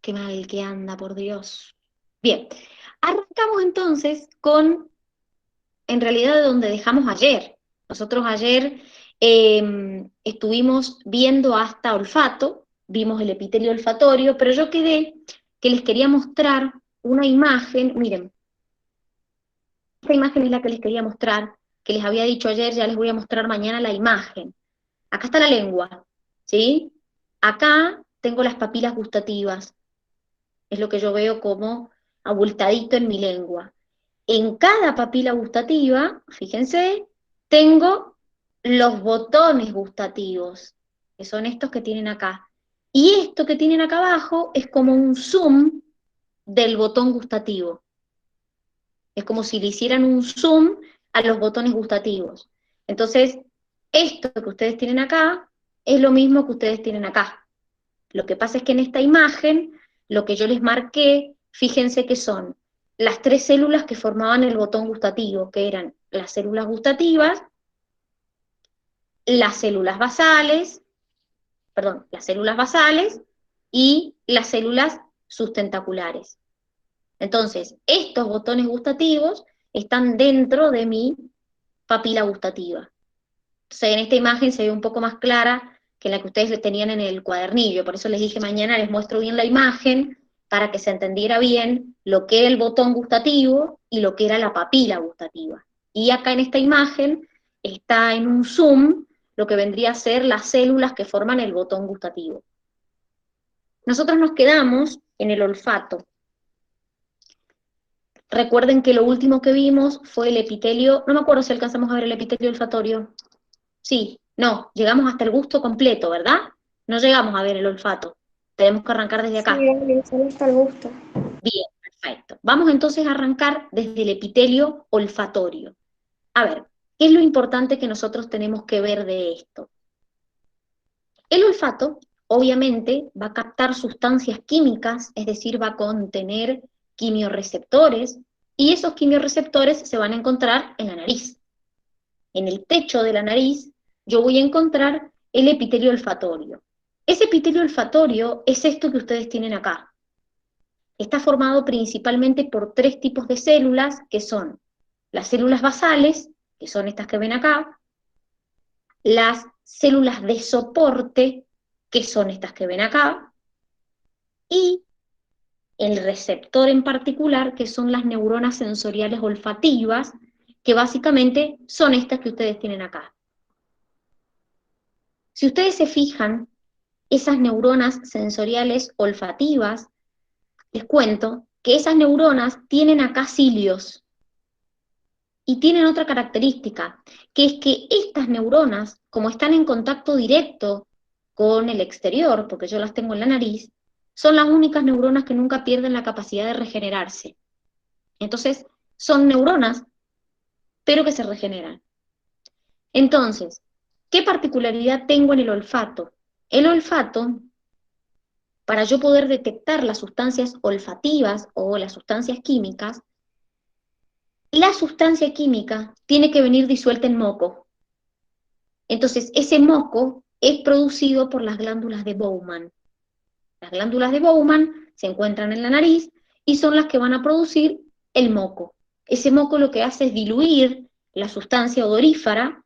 qué mal que anda, por Dios. Bien, arrancamos entonces con, en realidad, de donde dejamos ayer. Nosotros ayer estuvimos viendo hasta olfato, vimos el epitelio olfatorio, pero yo quedé que les quería mostrar una imagen, miren, esta imagen es la que les quería mostrar, que les había dicho ayer, ya les voy a mostrar mañana la imagen. Acá está la lengua, ¿sí? Acá tengo las papilas gustativas, es lo que yo veo como abultadito en mi lengua. En cada papila gustativa, fíjense, tengo los botones gustativos, que son estos que tienen acá. Y esto que tienen acá abajo es como un zoom del botón gustativo. Es como si le hicieran un zoom a los botones gustativos. Entonces, esto que ustedes tienen acá es lo mismo que ustedes tienen acá. Lo que pasa es que en esta imagen, lo que yo les marqué, fíjense que son las tres células que formaban el botón gustativo, que eran las células gustativas, las células basales, perdón, las células basales y las células sustentaculares. Entonces, estos botones gustativos están dentro de mi papila gustativa. Entonces, en esta imagen se ve un poco más clara que la que ustedes tenían en el cuadernillo. Por eso les dije mañana les muestro bien la imagen para que se entendiera bien lo que era el botón gustativo y lo que era la papila gustativa. Y acá en esta imagen está en un zoom lo que vendría a ser las células que forman el botón gustativo. Nosotros nos quedamos en el olfato. Recuerden que lo último que vimos fue el epitelio, no me acuerdo si alcanzamos a ver el epitelio olfatorio. Sí, no, llegamos hasta el gusto completo, ¿verdad? No llegamos a ver el olfato. Tenemos que arrancar desde Sí, acá. obvio, solo está el gusto. Bien, perfecto. Vamos entonces a arrancar desde el epitelio olfatorio. A ver, ¿qué es lo importante que nosotros tenemos que ver de esto? El olfato, obviamente, va a captar sustancias químicas, es decir, va a contener quimiorreceptores, y esos quimiorreceptores se van a encontrar en la nariz. En el techo de la nariz, yo voy a encontrar el epitelio olfatorio. Ese epitelio olfatorio es esto que ustedes tienen acá. Está formado principalmente por tres tipos de células, que son las células basales, que son estas que ven acá, las células de soporte, que son estas que ven acá, y el receptor en particular, que son las neuronas sensoriales olfativas, que básicamente son estas que ustedes tienen acá. Si ustedes se fijan, esas neuronas sensoriales olfativas, les cuento que esas neuronas tienen acá cilios y tienen otra característica, que es que estas neuronas, como están en contacto directo con el exterior, porque yo las tengo en la nariz, son las únicas neuronas que nunca pierden la capacidad de regenerarse. Entonces, son neuronas, pero que se regeneran. Entonces, ¿qué particularidad tengo en el olfato? El olfato, para yo poder detectar las sustancias olfativas o las sustancias químicas, la sustancia química tiene que venir disuelta en moco. Entonces, ese moco es producido por las glándulas de Bowman. Las glándulas de Bowman se encuentran en la nariz y son las que van a producir el moco. Ese moco lo que hace es diluir la sustancia odorífera,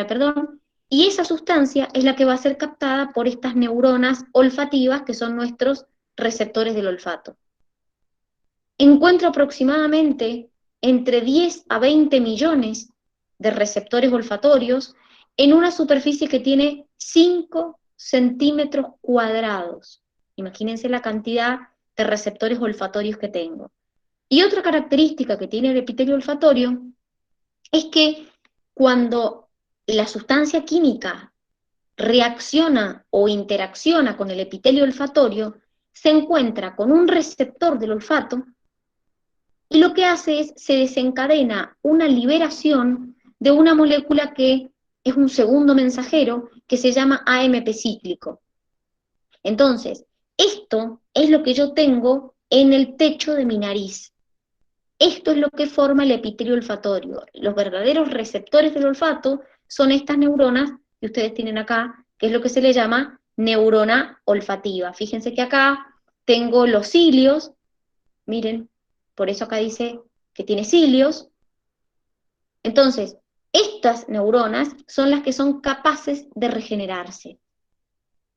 perdón, y esa sustancia es la que va a ser captada por estas neuronas olfativas que son nuestros receptores del olfato. Encuentro aproximadamente entre 10 a 20 millones de receptores olfatorios en una superficie que tiene 5 centímetros cuadrados. Imagínense la cantidad de receptores olfatorios que tengo. Y otra característica que tiene el epitelio olfatorio es que cuando la sustancia química reacciona o interacciona con el epitelio olfatorio, se encuentra con un receptor del olfato y lo que hace es, se desencadena una liberación de una molécula que es un segundo mensajero que se llama AMP cíclico. Entonces, esto es lo que yo tengo en el techo de mi nariz. Esto es lo que forma el epitelio olfatorio. Los verdaderos receptores del olfato son estas neuronas que ustedes tienen acá, que es lo que se le llama neurona olfativa. Fíjense que acá tengo los cilios, miren, por eso acá dice que tiene cilios. Entonces, estas neuronas son las que son capaces de regenerarse.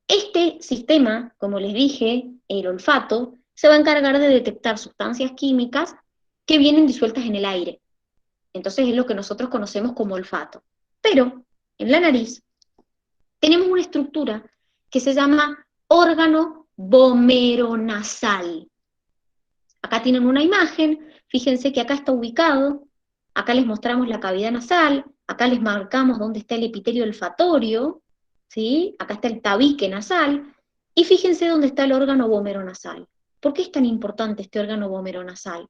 Este sistema, como les dije, el olfato, se va a encargar de detectar sustancias químicas que vienen disueltas en el aire. Entonces es lo que nosotros conocemos como olfato. Pero en la nariz tenemos una estructura que se llama órgano vomeronasal. Acá tienen una imagen, fíjense que acá está ubicado, acá les mostramos la cavidad nasal, acá les marcamos dónde está el epitelio olfatorio, ¿sí? Acá está el tabique nasal, y fíjense dónde está el órgano vomeronasal. ¿Por qué es tan importante este órgano vomeronasal?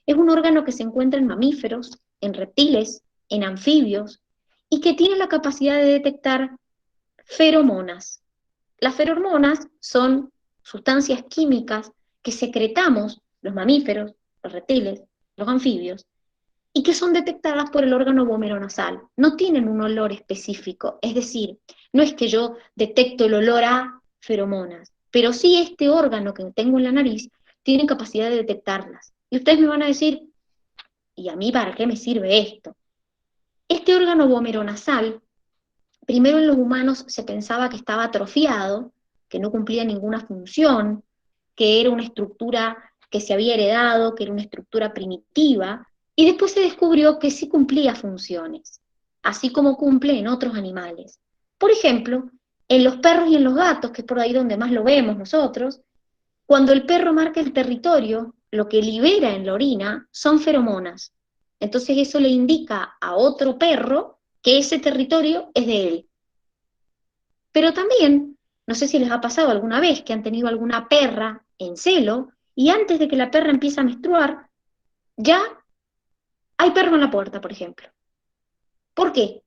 Es un órgano que se encuentra en mamíferos, en reptiles, en anfibios, y que tiene la capacidad de detectar feromonas. Las feromonas son sustancias químicas que secretamos los mamíferos, los reptiles, los anfibios, y que son detectadas por el órgano vomeronasal. No tienen un olor específico, es decir, no es que yo detecto el olor a feromonas, pero sí este órgano que tengo en la nariz tiene capacidad de detectarlas. Y ustedes me van a decir, ¿y a mí para qué me sirve esto? Este órgano vomeronasal, primero en los humanos se pensaba que estaba atrofiado, que no cumplía ninguna función, que era una estructura que se había heredado, que era una estructura primitiva, y después se descubrió que sí cumplía funciones, así como cumple en otros animales. Por ejemplo, en los perros y en los gatos, que es por ahí donde más lo vemos nosotros, cuando el perro marca el territorio, lo que libera en la orina son feromonas. Entonces eso le indica a otro perro que ese territorio es de él. Pero también, no sé si les ha pasado alguna vez que han tenido alguna perra en celo y antes de que la perra empiece a menstruar, ya hay perro en la puerta, por ejemplo. ¿Por qué?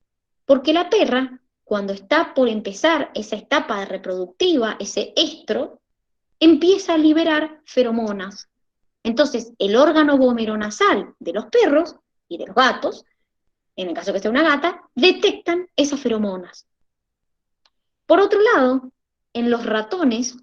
Porque la perra, cuando está por empezar esa etapa reproductiva, ese estro, empieza a liberar feromonas. Entonces, el órgano vomeronasal de los perros y de los gatos, en el caso que sea una gata, detectan esas feromonas. Por otro lado, en los ratones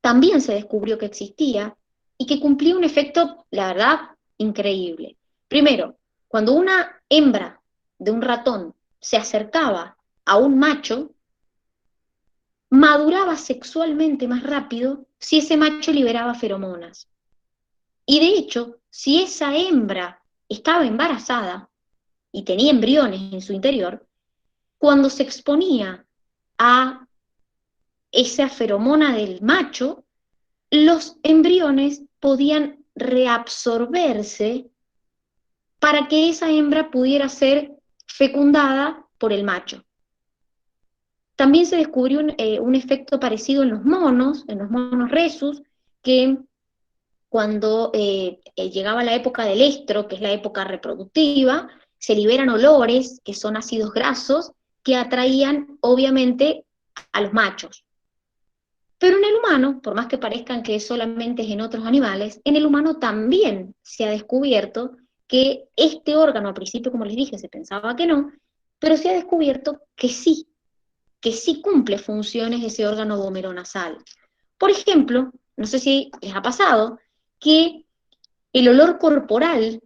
también se descubrió que existía y que cumplía un efecto, la verdad, increíble. Primero, cuando una hembra de un ratón se acercaba a un macho, maduraba sexualmente más rápido si ese macho liberaba feromonas. Y de hecho, si esa hembra estaba embarazada y tenía embriones en su interior, cuando se exponía a esa feromona del macho, los embriones podían reabsorberse para que esa hembra pudiera ser fecundada por el macho. También se descubrió un efecto parecido en los monos rhesus, que cuando llegaba la época del estro, que es la época reproductiva, se liberan olores, que son ácidos grasos, que atraían obviamente a los machos. Pero en el humano, por más que parezcan que solamente es en otros animales, en el humano también se ha descubierto que este órgano, al principio, como les dije, se pensaba que no, pero se ha descubierto que sí cumple funciones ese órgano vomeronasal. Por ejemplo, no sé si les ha pasado, que el olor corporal,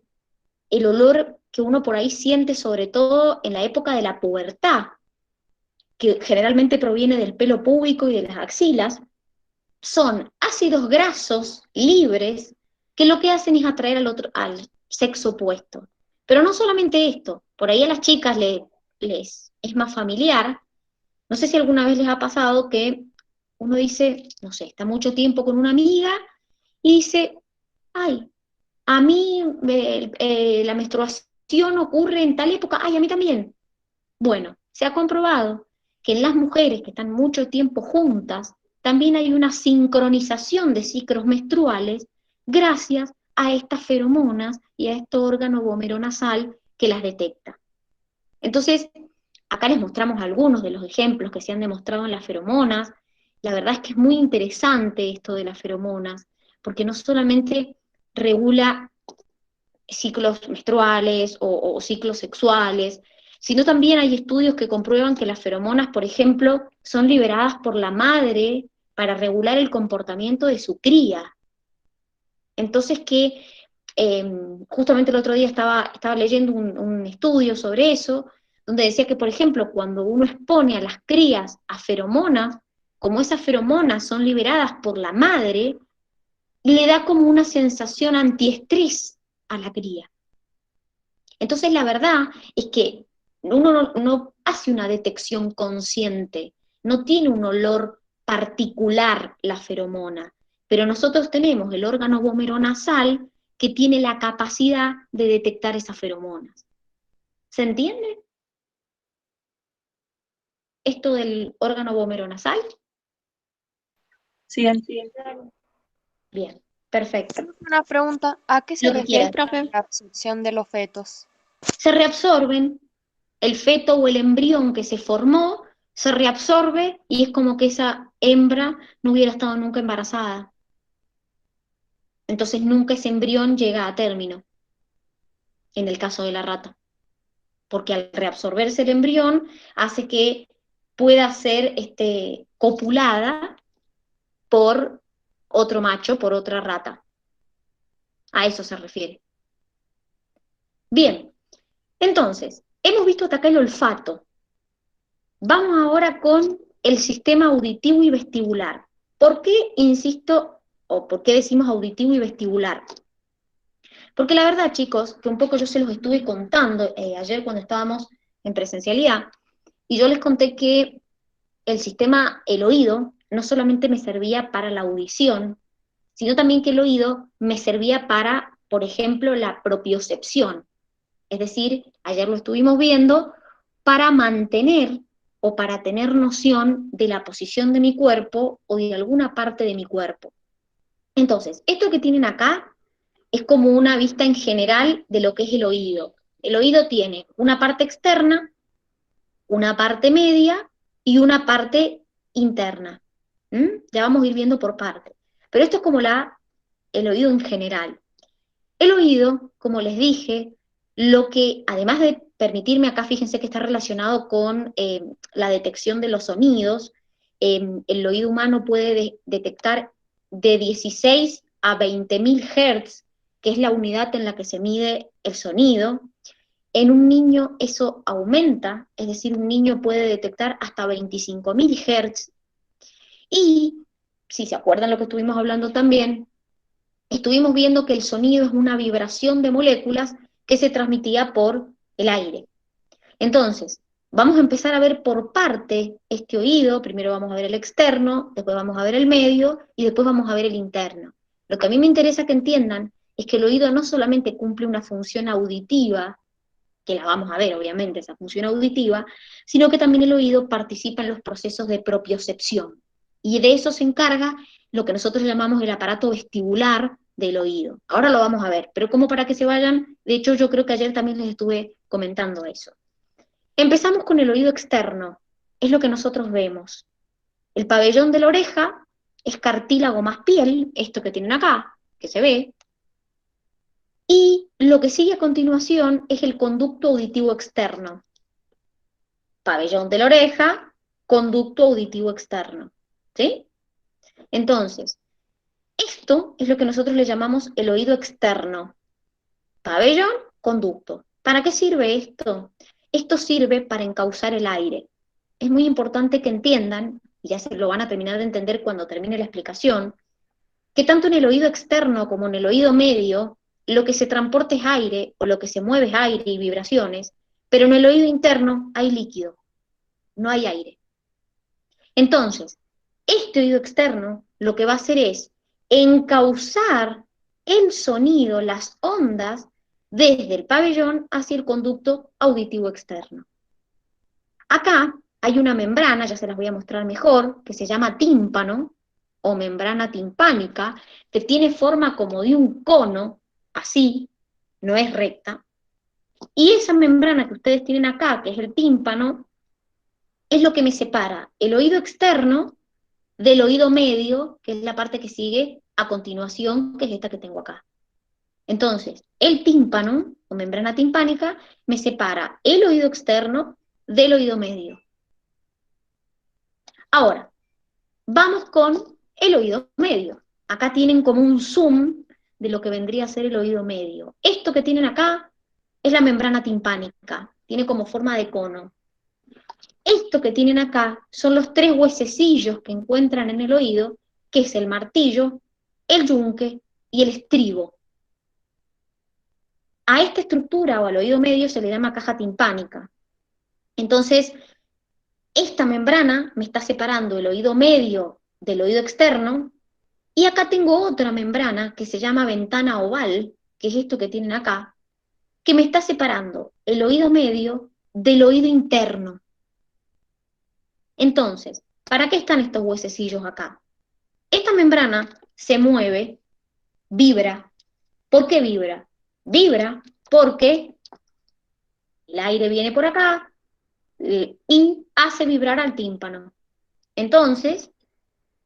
el olor que uno por ahí siente sobre todo en la época de la pubertad, que generalmente proviene del pelo púbico y de las axilas, son ácidos grasos libres que lo que hacen es atraer al sexo opuesto. Pero no solamente esto, por ahí a las chicas les es más familiar. No sé si alguna vez les ha pasado que uno dice, no sé, está mucho tiempo con una amiga y dice, ay, a mí la menstruación ocurre en tal época, ay, a mí también. Bueno, se ha comprobado que en las mujeres que están mucho tiempo juntas, también hay una sincronización de ciclos menstruales gracias a estas feromonas y a este órgano vomeronasal que las detecta. Entonces, acá les mostramos algunos de los ejemplos que se han demostrado en las feromonas. La verdad es que es muy interesante esto de las feromonas, porque no solamente regula ciclos menstruales o ciclos sexuales, sino también hay estudios que comprueban que las feromonas, por ejemplo, son liberadas por la madre para regular el comportamiento de su cría. Entonces justamente el otro día estaba leyendo un estudio sobre eso, donde decía que, por ejemplo, cuando uno expone a las crías a feromonas, como esas feromonas son liberadas por la madre, le da como una sensación antiestrés a la cría. Entonces la verdad es que uno no hace una detección consciente, no tiene un olor particular la feromona, pero nosotros tenemos el órgano vomeronasal que tiene la capacidad de detectar esas feromonas. ¿Se entiende esto del órgano vomeronasal? Sí, entiendo. Bien, perfecto. Una pregunta, ¿a qué se Lo que refiere quieras. la absorción de los fetos? Se reabsorben, el feto o el embrión que se formó se reabsorbe y es como que esa hembra no hubiera estado nunca embarazada. Entonces nunca ese embrión llega a término, en el caso de la rata, porque al reabsorberse el embrión hace que pueda ser copulada por otro macho, por otra rata. A eso se refiere. Bien, entonces, hemos visto hasta acá el olfato. Vamos ahora con el sistema auditivo y vestibular. ¿Por qué insisto, o por qué decimos auditivo y vestibular? Porque la verdad, chicos, que un poco yo se los estuve contando ayer cuando estábamos en presencialidad, y yo les conté que el oído, no solamente me servía para la audición, sino también que el oído me servía para, por ejemplo, la propiocepción. Es decir, ayer lo estuvimos viendo, para mantener o para tener noción de la posición de mi cuerpo o de alguna parte de mi cuerpo. Entonces, esto que tienen acá es como una vista en general de lo que es el oído. El oído tiene una parte externa, una parte media y una parte interna. Ya vamos a ir viendo por parte. Pero esto es como el oído en general. El oído, como les dije, lo que, además de permitirme acá, fíjense que está relacionado con la detección de los sonidos, el oído humano puede detectar de 16 a 20.000 Hz, que es la unidad en la que se mide el sonido. En un niño eso aumenta, es decir, un niño puede detectar hasta 25.000 Hz. Y, si se acuerdan lo que estuvimos hablando también, estuvimos viendo que el sonido es una vibración de moléculas que se transmitía por el aire. Entonces, vamos a empezar a ver por parte este oído, primero vamos a ver el externo, después vamos a ver el medio y después vamos a ver el interno. Lo que a mí me interesa que entiendan es que el oído no solamente cumple una función auditiva, que la vamos a ver obviamente, esa función auditiva, sino que también el oído participa en los procesos de propiocepción. Y de eso se encarga lo que nosotros llamamos el aparato vestibular del oído. Ahora lo vamos a ver, pero como para que se vayan, de hecho yo creo que ayer también les estuve comentando eso. Empezamos con el oído externo, es lo que nosotros vemos. El pabellón de la oreja es cartílago más piel, esto que tienen acá, que se ve, y lo que sigue a continuación es el conducto auditivo externo. Pabellón de la oreja, conducto auditivo externo. ¿Sí? Entonces, esto es lo que nosotros le llamamos el oído externo. Pabellón, conducto. ¿Para qué sirve esto? Esto sirve para encauzar el aire. Es muy importante que entiendan, y ya se lo van a terminar de entender cuando termine la explicación, que tanto en el oído externo como en el oído medio, lo que se transporta es aire, o lo que se mueve es aire y vibraciones, pero en el oído interno hay líquido, no hay aire. Entonces, este oído externo lo que va a hacer es encauzar el sonido, las ondas, desde el pabellón hacia el conducto auditivo externo. Acá hay una membrana, ya se las voy a mostrar mejor, que se llama tímpano o membrana timpánica, que tiene forma como de un cono, así, no es recta, y esa membrana que ustedes tienen acá, que es el tímpano, es lo que me separa el oído externo del oído medio, que es la parte que sigue a continuación, que es esta que tengo acá. Entonces, el tímpano, o membrana timpánica, me separa el oído externo del oído medio. Ahora, Vamos con el oído medio. Acá tienen como un zoom de lo que vendría a ser el oído medio. Esto que tienen acá es la membrana timpánica, tiene como forma de cono. Esto que tienen acá son los 3 huesecillos que encuentran en el oído, que es el martillo, el yunque y el estribo. A esta estructura o al oído medio se le llama caja timpánica. Entonces, esta membrana me está separando el oído medio del oído externo, y acá tengo otra membrana que se llama ventana oval, que es esto que tienen acá, que me está separando el oído medio del oído interno. Entonces, ¿para qué están estos huesecillos acá? Esta membrana se mueve, vibra. ¿Por qué vibra? Vibra porque el aire viene por acá y hace vibrar al tímpano. Entonces,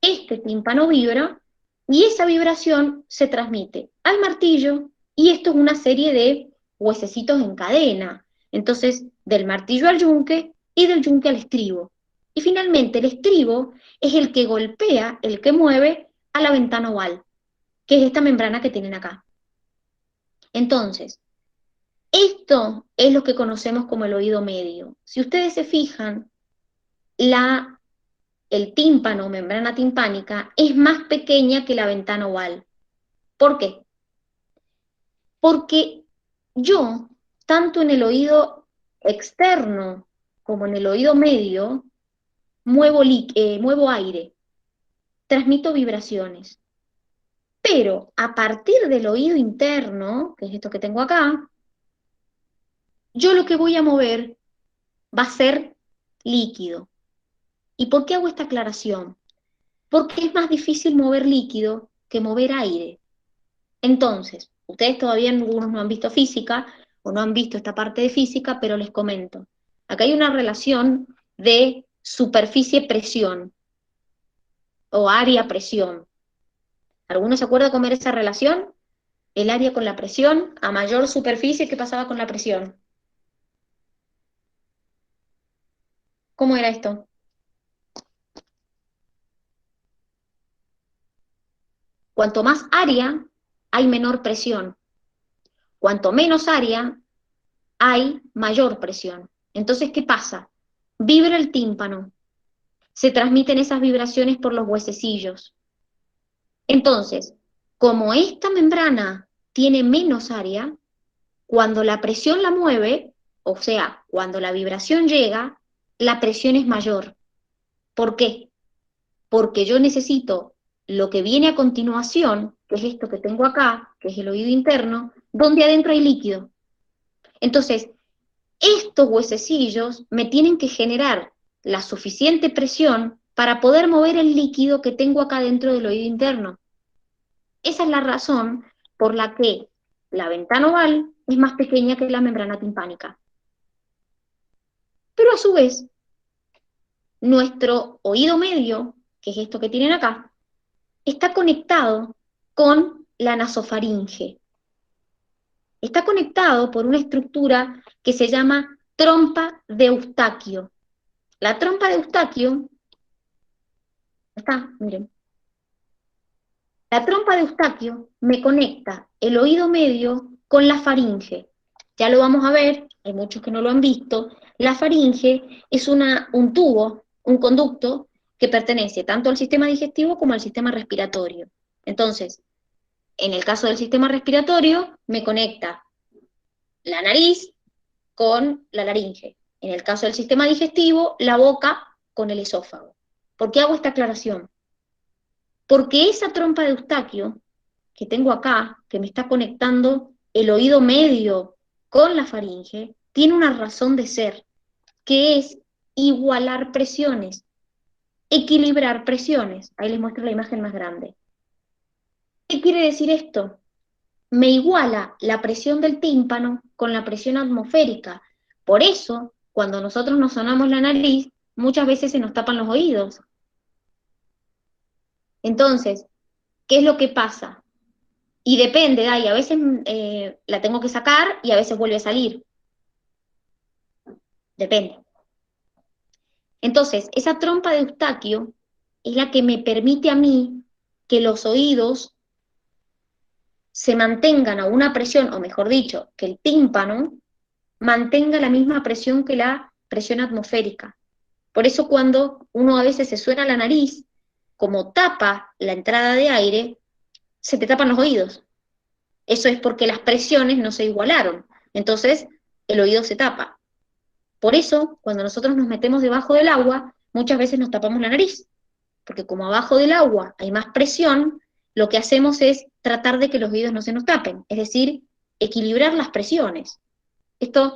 este tímpano vibra y esa vibración se transmite al martillo, y esto es una serie de huesecitos en cadena. Entonces, del martillo al yunque y del yunque al estribo. Y finalmente el estribo es el que golpea, el que mueve a la ventana oval, que es esta membrana que tienen acá. Entonces, esto es lo que conocemos como el oído medio. Si ustedes se fijan, el tímpano, membrana timpánica, es más pequeña que la ventana oval. ¿Por qué? Porque yo, tanto en el oído externo como en el oído medio, muevo aire, transmito vibraciones. Pero a partir del oído interno, que es esto que tengo acá, yo lo que voy a mover va a ser líquido. ¿Y por qué hago esta aclaración? Porque es más difícil mover líquido que mover aire. Entonces, ustedes todavía algunos no han visto física o no han visto esta parte de física, pero les comento. Acá hay una relación de superficie-presión o área-presión. ¿Alguno se acuerda cómo era esa relación? El área con la presión, a mayor superficie, ¿qué pasaba con la presión? ¿Cómo era esto? Cuanto más área, hay menor presión. Cuanto menos área, hay mayor presión. Entonces, ¿qué pasa? Vibra el tímpano. Se transmiten esas vibraciones por los huesecillos. Entonces, como esta membrana tiene menos área, cuando la presión la mueve, o sea, cuando la vibración llega, la presión es mayor. ¿Por qué? Porque yo necesito lo que viene a continuación, que es esto que tengo acá, que es el oído interno, donde adentro hay líquido. Entonces, estos huesecillos me tienen que generar la suficiente presión para poder mover el líquido que tengo acá dentro del oído interno. Esa es la razón por la que la ventana oval es más pequeña que la membrana timpánica. Pero a su vez, nuestro oído medio, que es esto que tienen acá, está conectado con la nasofaringe. Está conectado por una estructura que se llama trompa de Eustaquio. La trompa de Eustaquio, está, miren. La trompa de Eustaquio me conecta el oído medio con la faringe. Ya lo vamos a ver, hay muchos que no lo han visto. La faringe es un tubo, un conducto que pertenece tanto al sistema digestivo como al sistema respiratorio. Entonces, en el caso del sistema respiratorio, me conecta la nariz con la laringe. En el caso del sistema digestivo, la boca con el esófago. ¿Por qué hago esta aclaración? Porque esa trompa de Eustaquio que tengo acá, que me está conectando el oído medio con la faringe, tiene una razón de ser, que es igualar presiones, equilibrar presiones. Ahí les muestro la imagen más grande. ¿Qué quiere decir esto? Me iguala la presión del tímpano con la presión atmosférica. Por eso, cuando nosotros nos sonamos la nariz, muchas veces se nos tapan los oídos. Entonces, ¿qué es lo que pasa? Y depende, y a veces la tengo que sacar y a veces vuelve a salir. Depende. Entonces, esa trompa de Eustaquio es la que me permite a mí que los oídos se mantengan a una presión, o mejor dicho, que el tímpano mantenga la misma presión que la presión atmosférica. Por eso cuando uno a veces se suena la nariz, como tapa la entrada de aire, se te tapan los oídos. Eso es porque las presiones no se igualaron. Entonces, el oído se tapa. Por eso, cuando nosotros nos metemos debajo del agua, muchas veces nos tapamos la nariz. Porque como abajo del agua hay más presión, lo que hacemos es tratar de que los oídos no se nos tapen. Es decir, equilibrar las presiones. Esto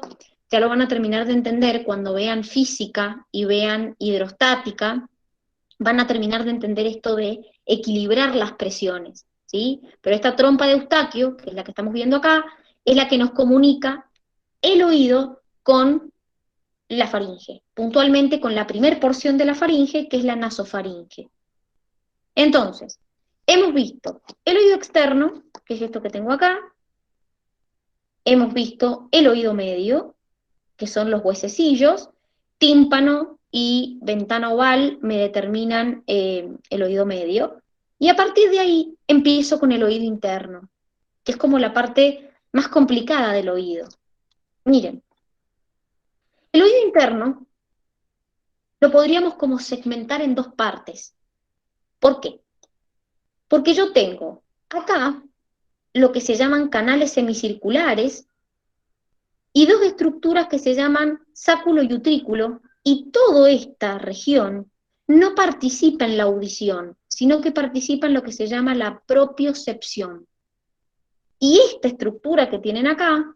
ya lo van a terminar de entender cuando vean física y vean hidrostática, van a terminar de entender esto de equilibrar las presiones, ¿sí? Pero esta trompa de Eustaquio, que es la que estamos viendo acá, es la que nos comunica el oído con la faringe, puntualmente con la primer porción de la faringe, que es la nasofaringe. Entonces, hemos visto el oído externo, que es esto que tengo acá, hemos visto el oído medio, que son los huesecillos, tímpano y ventana oval me determinan el oído medio, y a partir de ahí empiezo con el oído interno, que es como la parte más complicada del oído. Miren, el oído interno lo podríamos como segmentar en dos partes. ¿Por qué? Porque yo tengo acá lo que se llaman canales semicirculares y dos estructuras que se llaman sáculo y utrículo, y toda esta región no participa en la audición, sino que participa en lo que se llama la propiocepción. Y esta estructura que tienen acá,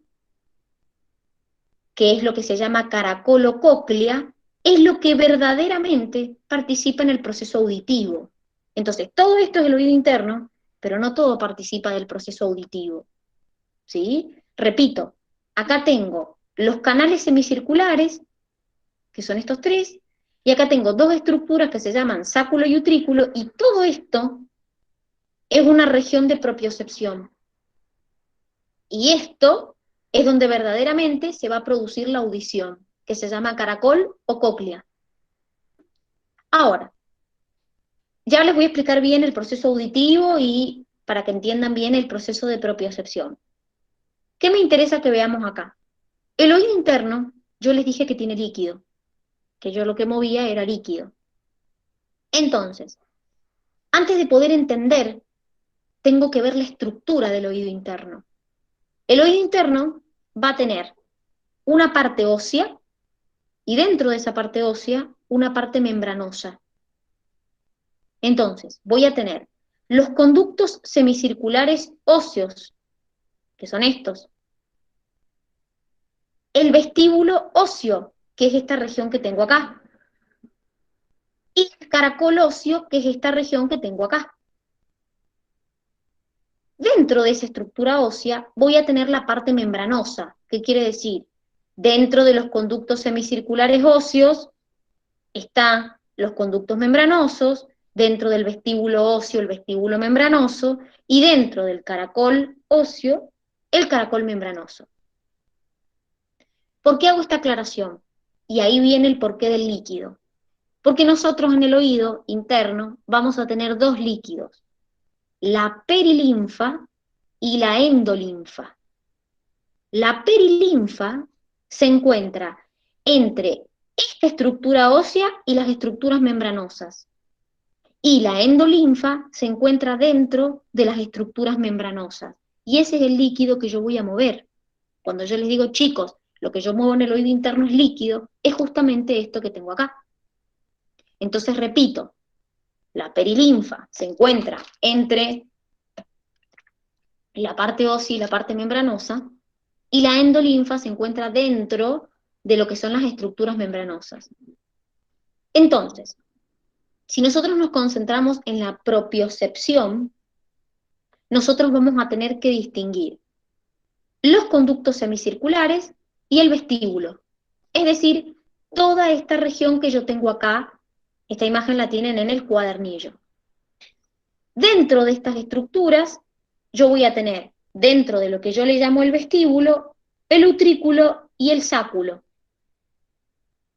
que es lo que se llama caracolo cóclea, es lo que verdaderamente participa en el proceso auditivo. Entonces, todo esto es el oído interno, pero no todo participa del proceso auditivo. ¿Sí? Repito, acá tengo los canales semicirculares, que son estos tres, y acá tengo dos estructuras que se llaman sáculo y utrículo, y todo esto es una región de propiocepción. Y esto es donde verdaderamente se va a producir la audición, que se llama caracol o cóclea. Ahora, ya les voy a explicar bien el proceso auditivo y para que entiendan bien el proceso de propiocepción. ¿Qué me interesa que veamos acá? El oído interno, yo les dije que tiene líquido, que yo lo que movía era líquido. Entonces, antes de poder entender, tengo que ver la estructura del oído interno. El oído interno va a tener una parte ósea y dentro de esa parte ósea una parte membranosa. Entonces, voy a tener los conductos semicirculares óseos, que son estos. El vestíbulo óseo, que es esta región que tengo acá. Y el caracol óseo, que es esta región que tengo acá. Dentro de esa estructura ósea voy a tener la parte membranosa. ¿Qué quiere decir? Dentro de los conductos semicirculares óseos están los conductos membranosos, dentro del vestíbulo óseo el vestíbulo membranoso, y dentro del caracol óseo el caracol membranoso. ¿Por qué hago esta aclaración? Y ahí viene el porqué del líquido. Porque nosotros en el oído interno vamos a tener dos líquidos, la perilinfa y la endolinfa. La perilinfa se encuentra entre esta estructura ósea y las estructuras membranosas. Y la endolinfa se encuentra dentro de las estructuras membranosas. Y ese es el líquido que yo voy a mover. Cuando yo les digo, chicos, lo que yo muevo en el oído interno es líquido, es justamente esto que tengo acá. Entonces, repito, la perilinfa se encuentra entre la parte ósea y la parte membranosa, y la endolinfa se encuentra dentro de lo que son las estructuras membranosas. Entonces, si nosotros nos concentramos en la propiocepción, nosotros vamos a tener que distinguir los conductos semicirculares y el vestíbulo. Es decir, toda esta región que yo tengo acá, esta imagen la tienen en el cuadernillo. Dentro de estas estructuras, yo voy a tener, dentro de lo que yo le llamo el vestíbulo, el utrículo y el sáculo.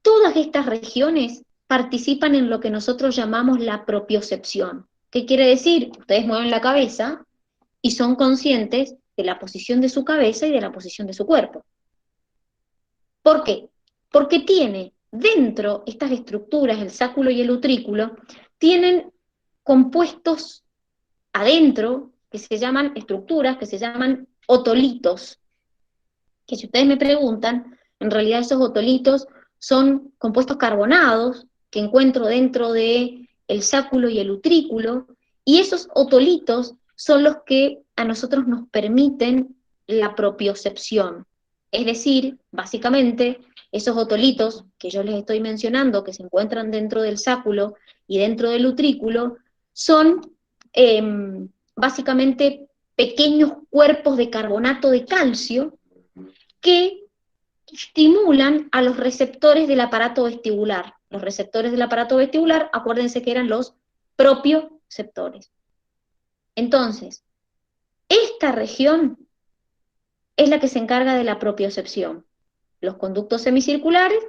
Todas estas regiones participan en lo que nosotros llamamos la propiocepción. ¿Qué quiere decir? Ustedes mueven la cabeza y son conscientes de la posición de su cabeza y de la posición de su cuerpo. ¿Por qué? Porque tiene dentro estas estructuras, el sáculo y el utrículo, tienen compuestos adentro que se llaman estructuras, que se llaman otolitos, que si ustedes me preguntan, en realidad esos otolitos son compuestos carbonados que encuentro dentro de el sáculo y el utrículo, y esos otolitos son los que a nosotros nos permiten la propiocepción. Es decir, básicamente, esos otolitos que yo les estoy mencionando, que se encuentran dentro del sáculo y dentro del utrículo, son básicamente pequeños cuerpos de carbonato de calcio que estimulan a los receptores del aparato vestibular. Los receptores del aparato vestibular, acuérdense que eran los propioceptores. Entonces, esta región es la que se encarga de la propiocepción. Los conductos semicirculares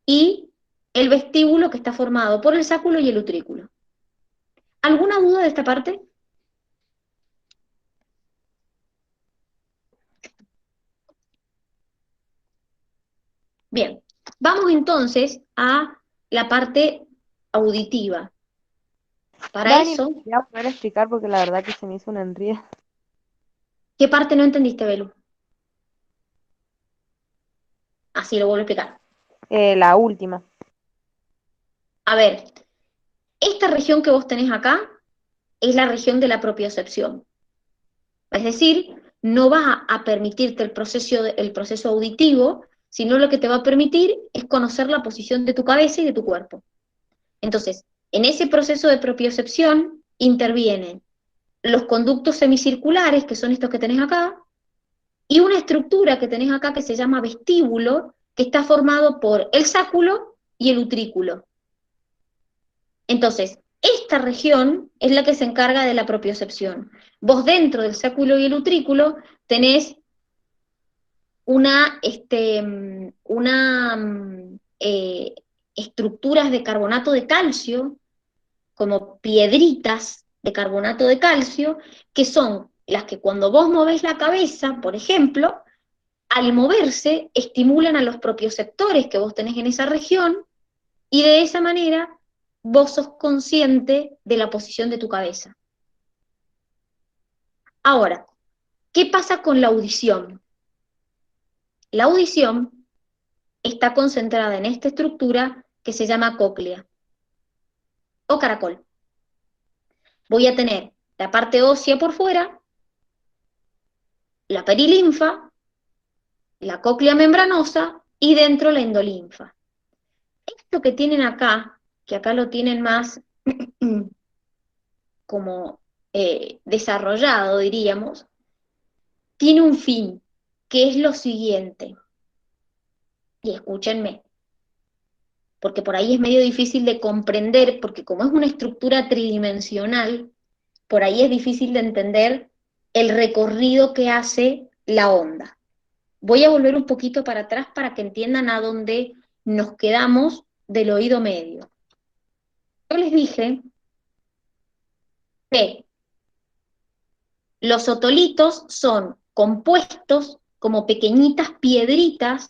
y el vestíbulo que está formado por el sáculo y el utrículo. ¿Alguna duda de esta parte? Bien, vamos entonces a la parte auditiva. Para Dani, eso, voy a poder explicar porque la verdad que se me hizo un enredo. ¿qué parte no entendiste, Belu? Así lo vuelvo a explicar. La última. A ver, esta región que vos tenés acá es la región de la propiocepción. Es decir, no va a permitirte el proceso auditivo, sino lo que te va a permitir es conocer la posición de tu cabeza y de tu cuerpo. Entonces, en ese proceso de propiocepción intervienen los conductos semicirculares, que son estos que tenés acá, y una estructura que tenés acá que se llama vestíbulo, que está formado por el sáculo y el utrículo. Entonces, esta región es la que se encarga de la propiocepción. Vos dentro del sáculo y el utrículo tenés estructuras de carbonato de calcio, como piedritas de carbonato de calcio, que son las que cuando vos movés la cabeza, por ejemplo, al moverse estimulan a los propioceptores que vos tenés en esa región, y de esa manera vos sos consciente de la posición de tu cabeza. Ahora, ¿qué pasa con la audición? La audición está concentrada en esta estructura que se llama cóclea o caracol. Voy a tener la parte ósea por fuera, la perilinfa, la cóclea membranosa y dentro la endolinfa. Esto que tienen acá, que acá lo tienen más como desarrollado, diríamos, tiene un fin, que es lo siguiente. Y escúchenme, porque por ahí es medio difícil de comprender, porque como es una estructura tridimensional, por ahí es difícil de entender el recorrido que hace la onda. Voy a volver un poquito para atrás para que entiendan a dónde nos quedamos del oído medio. Yo les dije que los otolitos son compuestos como pequeñitas piedritas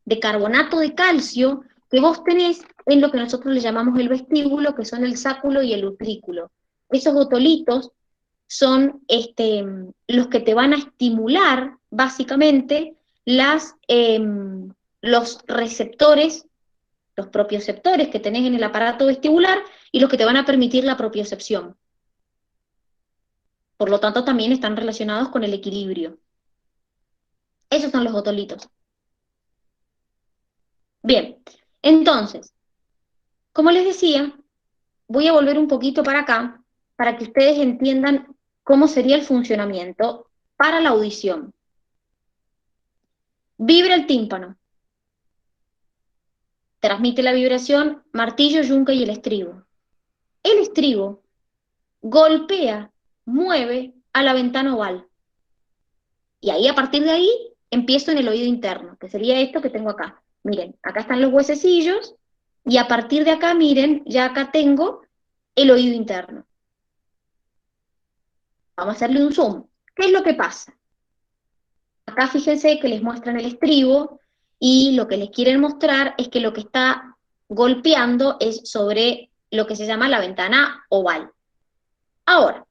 de carbonato de calcio que vos tenés en lo que nosotros le llamamos el vestíbulo, que son el sáculo y el utrículo. Esos otolitos son los que te van a estimular, básicamente, los receptores, los propioceptores que tenés en el aparato vestibular y los que te van a permitir la propiocepción. Por lo tanto, también están relacionados con el equilibrio. Esos son los otolitos. Bien, entonces, como les decía, voy a volver un poquito para acá para que ustedes entiendan cómo sería el funcionamiento para la audición. Vibra el tímpano. Transmite la vibración martillo, yunque y el estribo. El estribo golpea, mueve a la ventana oval. Y ahí, a partir de ahí, empiezo en el oído interno, que sería esto que tengo acá. Miren, acá están los huesecillos, y a partir de acá, miren, ya acá tengo el oído interno. Vamos a hacerle un zoom. ¿Qué es lo que pasa? Acá fíjense que les muestran el estribo y lo que les quieren mostrar es que lo que está golpeando es sobre lo que se llama la ventana oval. Ahora,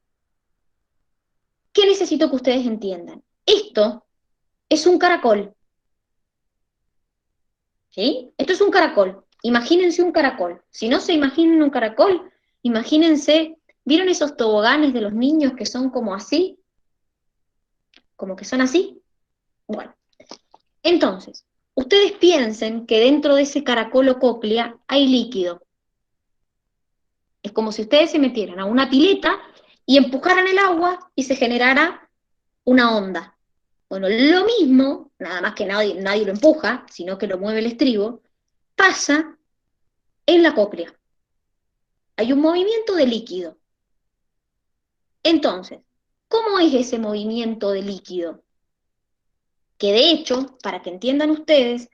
¿qué necesito que ustedes entiendan? Esto es un caracol, ¿sí? Esto es un caracol. Imagínense un caracol. Si no se imaginan un caracol, imagínense, ¿vieron esos toboganes de los niños que son como así? Como que son así. Bueno, entonces, ustedes piensen que dentro de ese caracol o cóclea hay líquido. Es como si ustedes se metieran a una pileta y empujaran el agua y se generara una onda. Bueno, lo mismo, nada más que nadie lo empuja, sino que lo mueve el estribo, pasa en la cóclea. Hay un movimiento de líquido. Entonces, ¿cómo es ese movimiento de líquido? Que de hecho, para que entiendan ustedes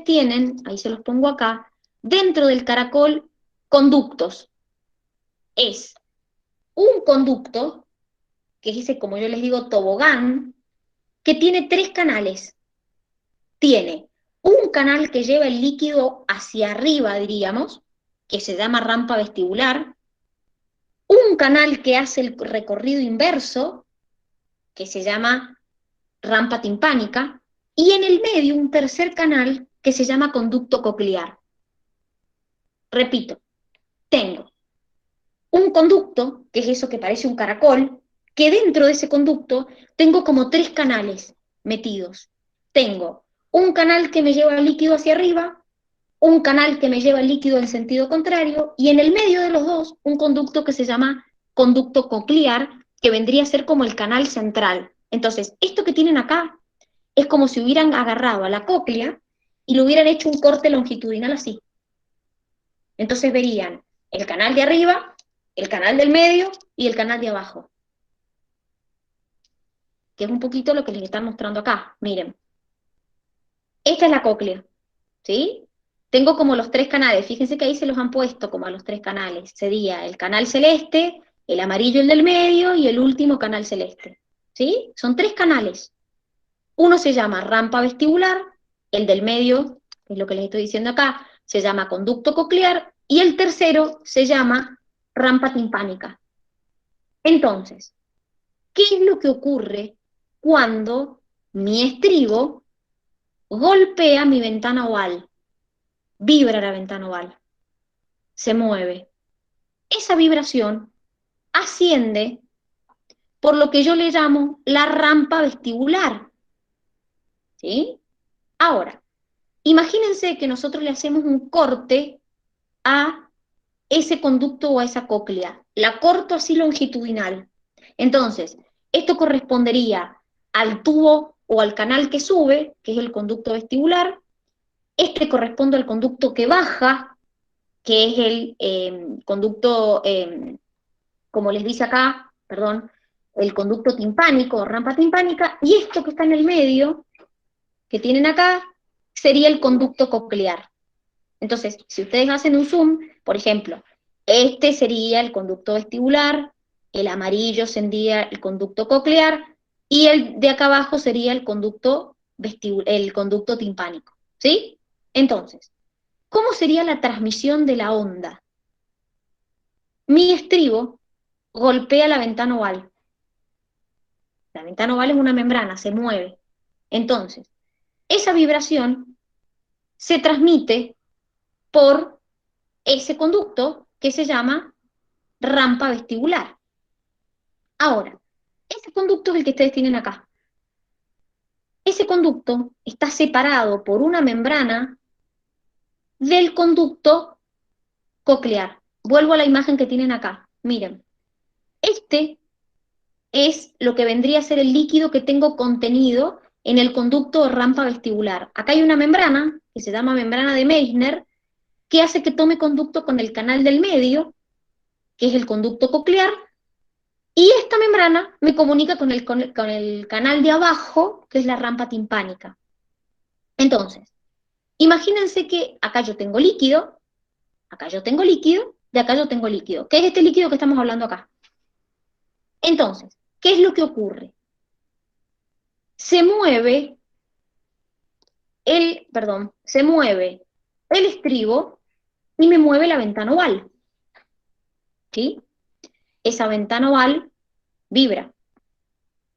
tienen, ahí se los pongo acá, dentro del caracol, conductos. Es un conducto, que es ese, como yo les digo, tobogán, que tiene 3 canales. Tiene un canal que lleva el líquido hacia arriba, diríamos, que se llama rampa vestibular, un canal que hace el recorrido inverso, que se llama rampa timpánica, y en el medio un tercer canal que se llama conducto coclear. Repito, tengo un conducto, que es eso que parece un caracol, que dentro de ese conducto tengo como 3 canales metidos. Tengo un canal que me lleva el líquido hacia arriba, un canal que me lleva el líquido en sentido contrario, y en el medio de los dos, un conducto que se llama conducto coclear, que vendría a ser como el canal central. Entonces, esto que tienen acá es como si hubieran agarrado a la cóclea y le hubieran hecho un corte longitudinal así. Entonces verían el canal de arriba, el canal del medio y el canal de abajo. Que es un poquito lo que les están mostrando acá. Miren. Esta es la cóclea, ¿sí? Tengo como los 3 canales. Fíjense que ahí se los han puesto como a los 3 canales. Sería el canal celeste, el amarillo, el del medio, y el último canal celeste. ¿Sí? Son 3 canales. Uno se llama rampa vestibular, el del medio, que es lo que les estoy diciendo acá, se llama conducto coclear, y el tercero se llama rampa timpánica. Entonces, ¿qué es lo que ocurre cuando mi estribo golpea mi ventana oval? Vibra la ventana oval, se mueve. Esa vibración asciende por lo que yo le llamo la rampa vestibular, ¿sí? Ahora, imagínense que nosotros le hacemos un corte a ese conducto o a esa cóclea. La corto así longitudinal. Entonces, esto correspondería al tubo o al canal que sube, que es el conducto vestibular. Este corresponde al conducto que baja, que es el conducto, como les dice acá, perdón, el conducto timpánico o rampa timpánica, y esto que está en el medio, que tienen acá, sería el conducto coclear. Entonces, si ustedes hacen un zoom, por ejemplo, este sería el conducto vestibular, el amarillo sería el conducto coclear, y el de acá abajo sería el conducto timpánico, ¿sí? Entonces, ¿cómo sería la transmisión de la onda? Mi estribo golpea la ventana oval. La ventana oval es una membrana, se mueve. Entonces, esa vibración se transmite por ese conducto que se llama rampa vestibular. Ahora, ese conducto es el que ustedes tienen acá. Ese conducto está separado por una membrana del conducto coclear. Vuelvo a la imagen que tienen acá. Miren, este es lo que vendría a ser el líquido que tengo contenido en el conducto o rampa vestibular. Acá hay una membrana, que se llama membrana de Meissner, que hace que tome conducto con el canal del medio, que es el conducto coclear, y esta membrana me comunica con el canal de abajo, que es la rampa timpánica. Entonces, imagínense que acá yo tengo líquido, Acá yo tengo líquido, de acá yo tengo líquido. ¿Qué es este líquido que estamos hablando acá? Entonces, ¿qué es lo que ocurre? Se mueve se mueve el estribo y me mueve la ventana oval, ¿sí? Esa ventana oval vibra.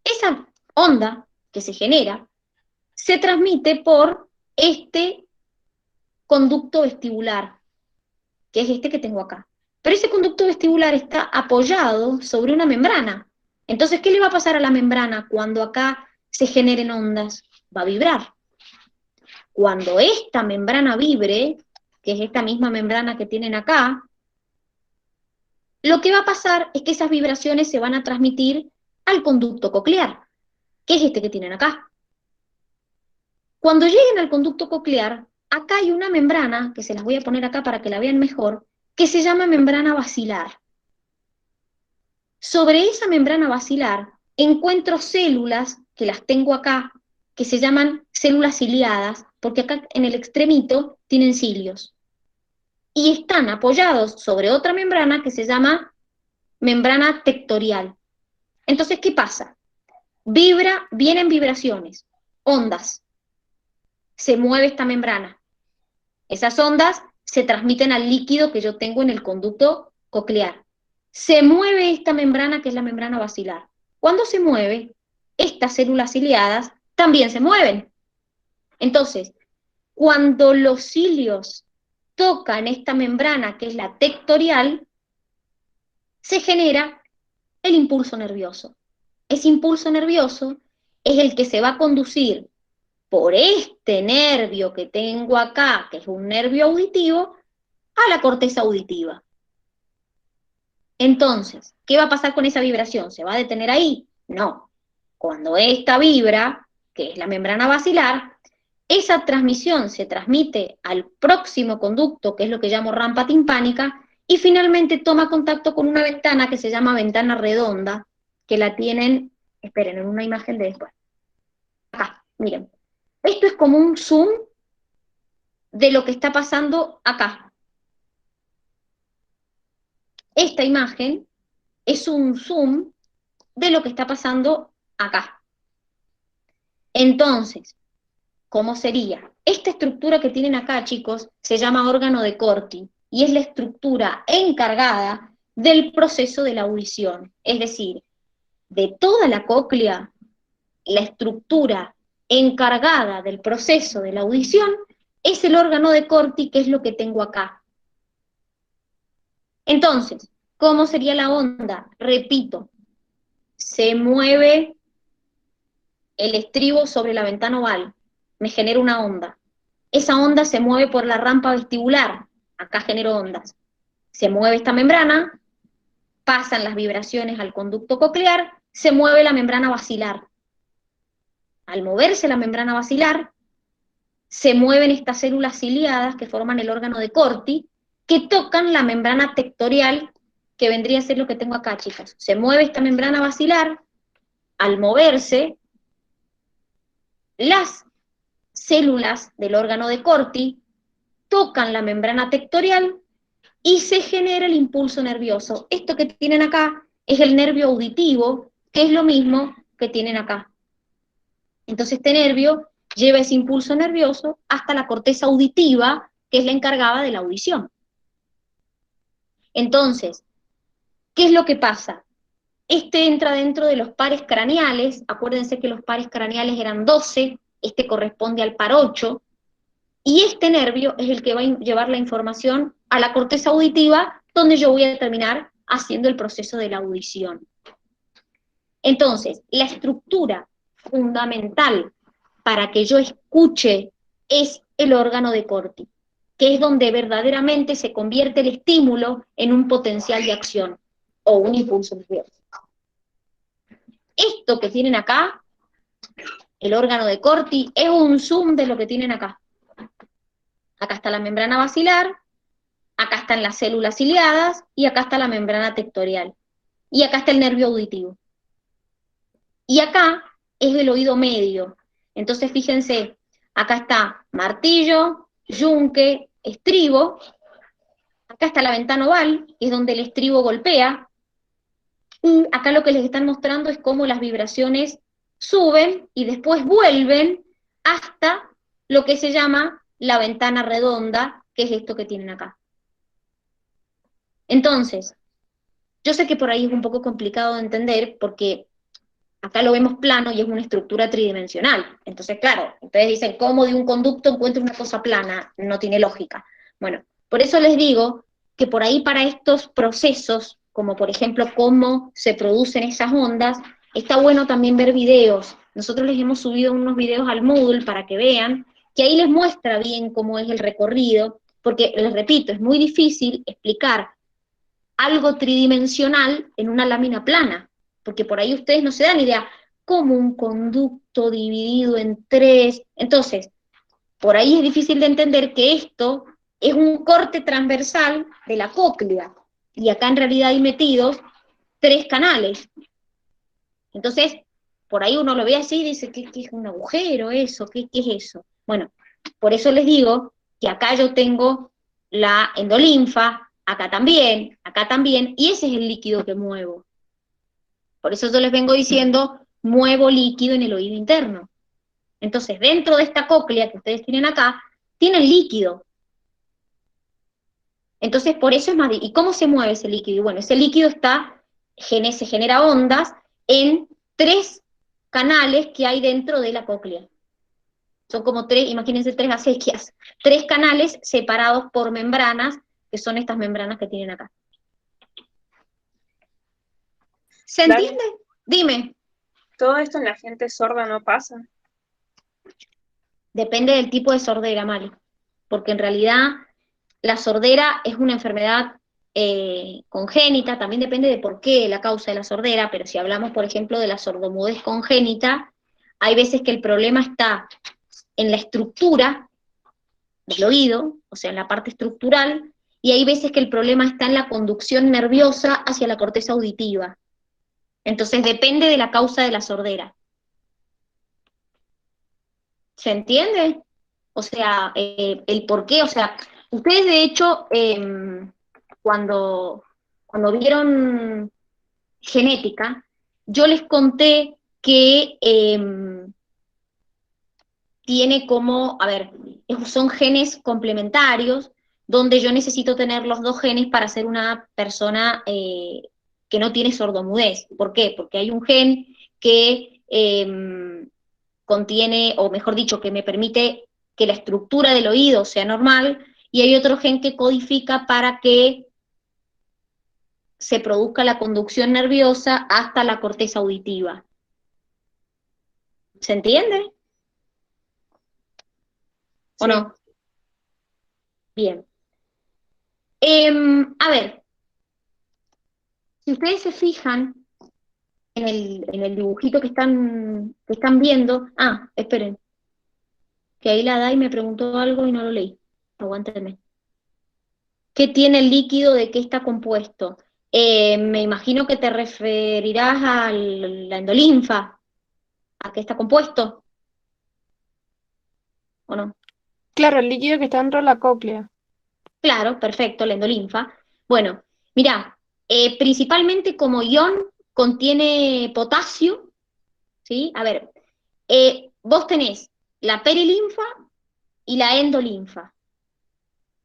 Esa onda que se genera se transmite por este conducto vestibular, que es este que tengo acá. Pero ese conducto vestibular está apoyado sobre una membrana. Entonces, ¿qué le va a pasar a la membrana cuando acá se generen ondas? Va a vibrar. Cuando esta membrana vibre, que es esta misma membrana que tienen acá, lo que va a pasar es que esas vibraciones se van a transmitir al conducto coclear, que es este que tienen acá. Cuando lleguen al conducto coclear, acá hay una membrana, que se las voy a poner acá para que la vean mejor, que se llama membrana basilar. Sobre esa membrana basilar encuentro células, que las tengo acá, que se llaman células ciliadas, porque acá en el extremito tienen cilios. Y están apoyados sobre otra membrana que se llama membrana tectorial. Entonces, ¿qué pasa? Vienen vibraciones, ondas. Se mueve esta membrana. Esas ondas se transmiten al líquido que yo tengo en el conducto coclear. Se mueve esta membrana, que es la membrana basilar. Cuando se mueve, estas células ciliadas también se mueven. Entonces, cuando los cilios tocan esta membrana, que es la tectorial, se genera el impulso nervioso. Ese impulso nervioso es el que se va a conducir por este nervio que tengo acá, que es un nervio auditivo, a la corteza auditiva. Entonces, ¿qué va a pasar con esa vibración? ¿Se va a detener ahí? No. Cuando esta vibra, que es la membrana basilar, esa transmisión se transmite al próximo conducto, que es lo que llamo rampa timpánica, y finalmente toma contacto con una ventana que se llama ventana redonda, que la tienen, esperen, en una imagen de después. Acá, miren. Esto es como un zoom de lo que está pasando acá. Esta imagen es un zoom de lo que está pasando acá. Entonces, ¿cómo sería? Esta estructura que tienen acá, chicos, se llama órgano de Corti, y es la estructura encargada del proceso de la audición. Es decir, de toda la cóclea, la estructura encargada del proceso de la audición es el órgano de Corti, que es lo que tengo acá. Entonces, ¿cómo sería la onda? Repito, se mueve el estribo sobre la ventana oval, me genera una onda. Esa onda se mueve por la rampa vestibular, acá genero ondas. Se mueve esta membrana, pasan las vibraciones al conducto coclear, se mueve la membrana basilar. Al moverse la membrana basilar, se mueven estas células ciliadas que forman el órgano de Corti, que tocan la membrana tectorial, que vendría a ser lo que tengo acá, chicas. Se mueve esta membrana basilar, al moverse, las células del órgano de Corti tocan la membrana tectorial y se genera el impulso nervioso. Esto que tienen acá es el nervio auditivo, que es lo mismo que tienen acá. Entonces este nervio lleva ese impulso nervioso hasta la corteza auditiva, que es la encargada de la audición. Entonces, ¿qué es lo que pasa? Este entra dentro de los pares craneales, acuérdense que los pares craneales eran 12, este corresponde al par 8, y este nervio es el que va a llevar la información a la corteza auditiva, donde yo voy a terminar haciendo el proceso de la audición. Entonces, la estructura fundamental para que yo escuche es el órgano de Corti, que es donde verdaderamente se convierte el estímulo en un potencial de acción o un impulso nervioso. Esto que tienen acá, el órgano de Corti, es un zoom de lo que tienen acá. Acá está la membrana basilar, acá están las células ciliadas, y acá está la membrana tectorial. Y acá está el nervio auditivo. Y acá es el oído medio. Entonces, fíjense, acá está martillo, yunque, estribo. Acá está la ventana oval, que es donde el estribo golpea, y acá lo que les están mostrando es cómo las vibraciones suben y después vuelven hasta lo que se llama la ventana redonda, que es esto que tienen acá. Entonces, yo sé que por ahí es un poco complicado de entender porque acá lo vemos plano y es una estructura tridimensional. Entonces, claro, ustedes dicen, ¿cómo de un conducto encuentro una cosa plana? No tiene lógica. Bueno, por eso les digo que por ahí para estos procesos, como por ejemplo cómo se producen esas ondas, está bueno también ver videos. Nosotros les hemos subido unos videos al Moodle para que vean, que ahí les muestra bien cómo es el recorrido, porque les repito, es muy difícil explicar algo tridimensional en una lámina plana, porque por ahí ustedes no se dan idea, como un conducto dividido en tres. Entonces, por ahí es difícil de entender que esto es un corte transversal de la cóclea, y acá en realidad hay metidos tres canales. Entonces, por ahí uno lo ve así y dice, ¿qué es un agujero eso? ¿Qué es eso? Bueno, por eso les digo que acá yo tengo la endolinfa, acá también, y ese es el líquido que muevo. Por eso yo les vengo diciendo, muevo líquido en el oído interno. Entonces, dentro de esta cóclea que ustedes tienen acá, tienen líquido. Entonces, por eso es más... ¿Y cómo se mueve ese líquido? Y bueno, ese líquido se genera ondas en tres canales que hay dentro de la cóclea. Son como tres, imagínense tres acequias, tres canales separados por membranas, que son estas membranas que tienen acá. ¿Se Dani, entiende? Dime. todo esto en la gente sorda no pasa. Depende del tipo de sordera, Mari. Porque en realidad la sordera es una enfermedad congénita, también depende de por qué la causa de la sordera, pero si hablamos, por ejemplo, de la sordomudez congénita, hay veces que el problema está en la estructura del oído, o sea, en la parte estructural, y hay veces que el problema está en la conducción nerviosa hacia la corteza auditiva. Entonces depende de la causa de la sordera. ¿Se entiende? O sea, el por qué, o sea, ustedes de hecho, cuando, cuando vieron genética, yo les conté que tiene como, a ver, son genes complementarios, donde yo necesito tener los dos genes para ser una persona que no tiene sordomudez. ¿Por qué? Porque hay un gen que contiene, o mejor dicho, que me permite que la estructura del oído sea normal, y hay otro gen que codifica para que se produzca la conducción nerviosa hasta la corteza auditiva. ¿Se entiende? ¿O Sí. no? Bien. A ver, si ustedes se fijan en el dibujito que están viendo, esperen, que ahí la Dai me preguntó algo y no lo leí. Aguántenme. ¿Qué tiene el líquido? ¿De qué está compuesto? Me imagino que te referirás a la endolinfa, a qué está compuesto, ¿o no? Claro, el líquido que está dentro de la cóclea. Claro, perfecto, la endolinfa. Bueno, mirá, principalmente como ion contiene potasio, ¿sí? A ver, vos tenés la perilinfa y la endolinfa.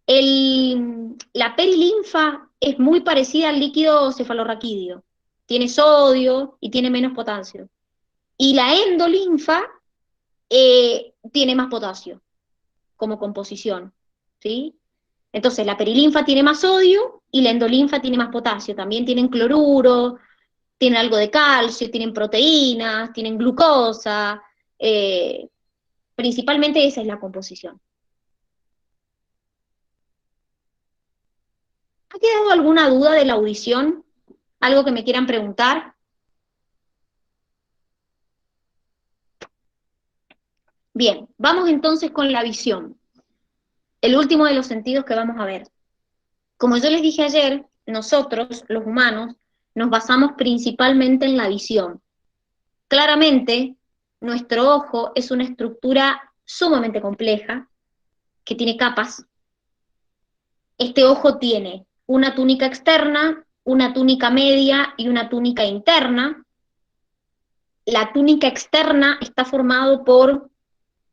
La perilinfa es muy parecida al líquido cefalorraquídeo. Tiene sodio y tiene menos potasio. Y la endolinfa tiene más potasio como composición, ¿sí? Entonces, la perilinfa tiene más sodio y la endolinfa tiene más potasio. También tienen cloruro, tienen algo de calcio, tienen proteínas, tienen glucosa. Principalmente esa es la composición. ¿Ha quedado alguna duda de la audición? ¿Algo que me quieran preguntar? Bien, vamos entonces con la visión. El último de los sentidos que vamos a ver. Como yo les dije ayer, nosotros, los humanos, nos basamos principalmente en la visión. Claramente, nuestro ojo es una estructura sumamente compleja, que tiene capas. Este ojo tiene una túnica externa, una túnica media y una túnica interna. La túnica externa está formada por